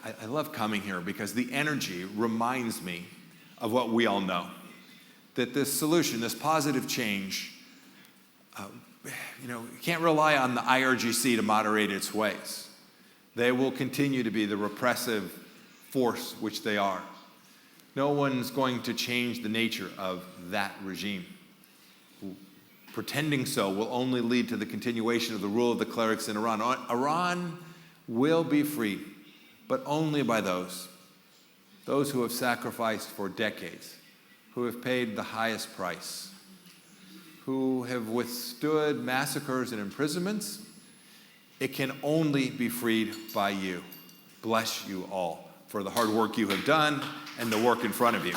I love coming here because the energy reminds me of what we all know. That this solution, this positive change, you can't rely on the IRGC to moderate its ways. They will continue to be the repressive force which they are. No one's going to change the nature of that regime. Pretending so will only lead to the continuation of the rule of the clerics in Iran. Iran will be free, but only by those who have sacrificed for decades, who have paid the highest price, who have withstood massacres and imprisonments. It can only be freed by you. Bless you all for the hard work you have done and the work in front of you.